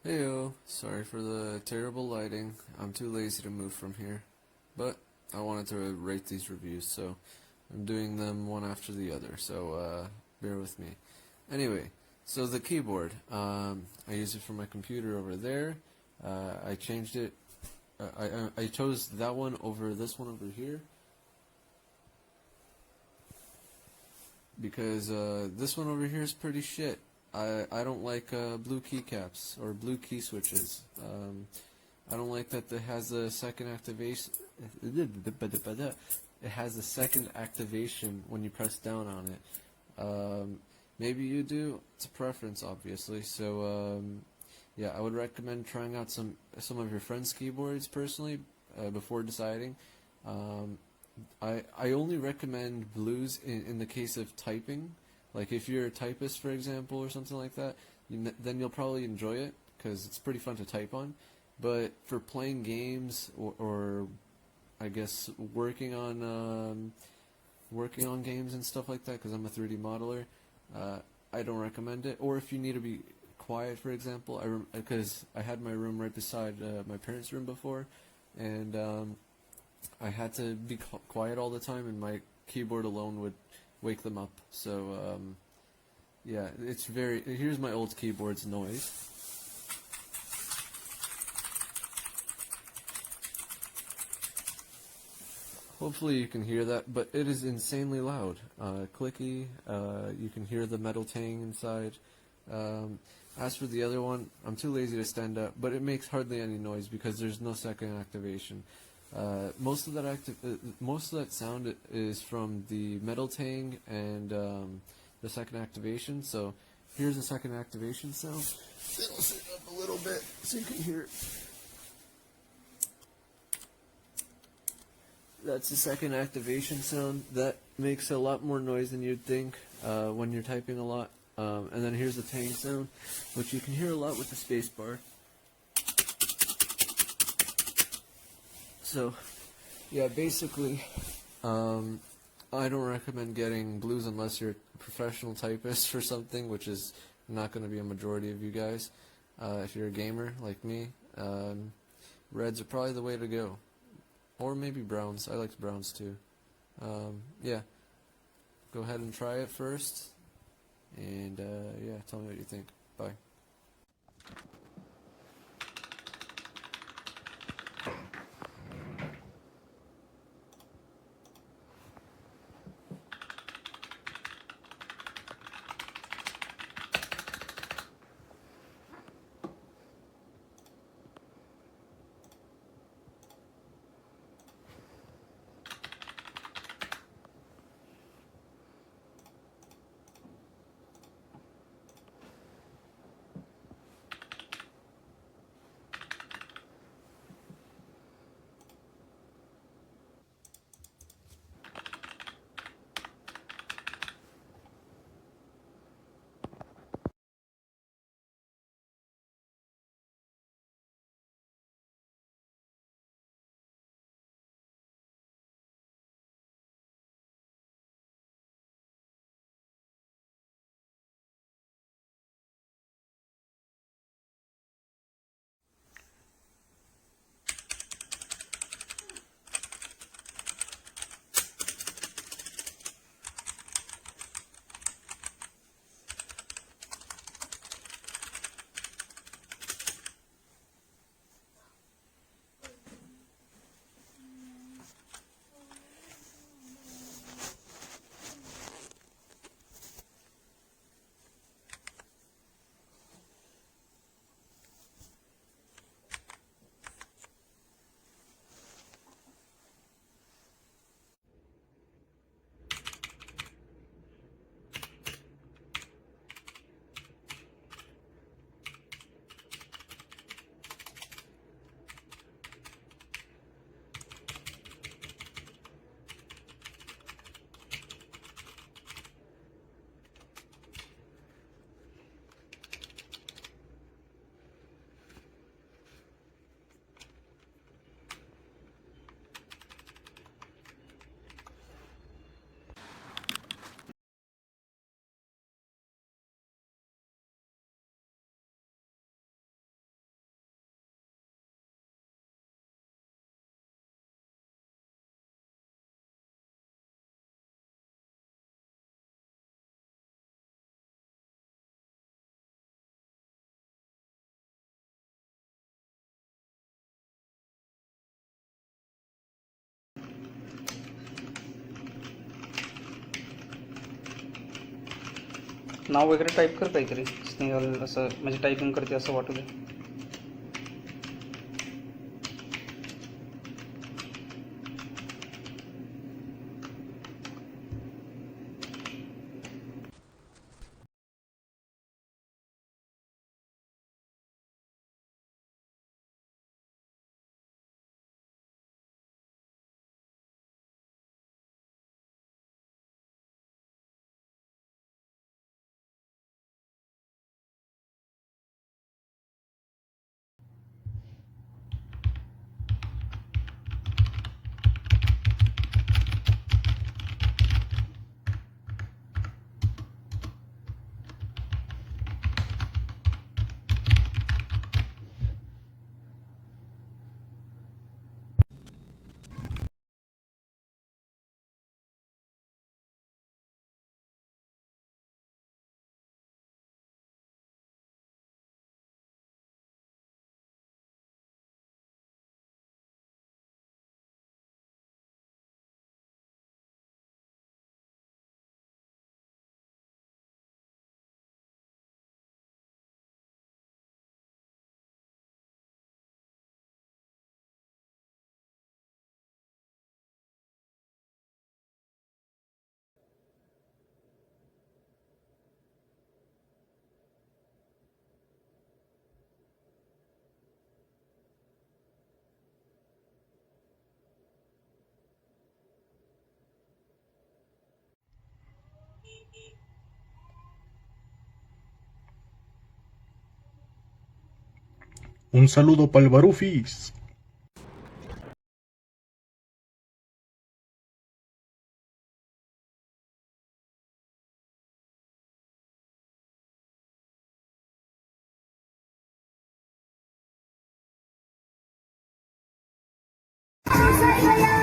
Heyo, sorry for the terrible lighting. I'm too lazy to move from here. But I wanted to rate these reviews, so I'm doing them one after the other, so bear with me. Anyway, so the keyboard. I use it for my computer over there. I changed it. I chose that one over this one over here. Because this one over here is pretty shit. I don't like blue keycaps or blue key switches. I don't like that it has a second activation. It has a second activation when you press down on it. Maybe you do. It's a preference, obviously. So yeah, I would recommend trying out some of your friends' keyboards personally before deciding. I only recommend blues in the case of typing. Like if you're a typist, for example, or something like that, then you'll probably enjoy it because it's pretty fun to type on. But for playing games or I guess working on games and stuff like that, because I'm a 3D modeler, I don't recommend it. Or if you need to be quiet, for example, because I had my room right beside my parents' room before, and I had to be quiet all the time, and my keyboard alone would wake them up. So yeah, it's very. Here's my old keyboard's noise. Hopefully you can hear that, but it is insanely loud. Clicky. You can hear the metal tang inside. As for the other one, I'm too lazy to stand up, but it makes hardly any noise because there's no second activation. Most of that sound is from the metal tang and the second activation. So here's the second activation sound. It'll sit up a little bit so you can hear it. That's the second activation sound. That makes a lot more noise than you'd think when you're typing a lot. And then here's the tang sound, which you can hear a lot with the space bar. So, yeah, basically, I don't recommend getting blues unless you're a professional typist or something, which is not going to be a majority of you guys. If you're a gamer like me, reds are probably the way to go. Or maybe browns. I like browns too. Yeah, go ahead and try it first. And yeah, tell me what you think. Bye. नाव वगैरे type कर काहीतरी, स्नेहल असं, म्हणजे typing करते असं वाटू दे. Un saludo pa'l Barufis. Say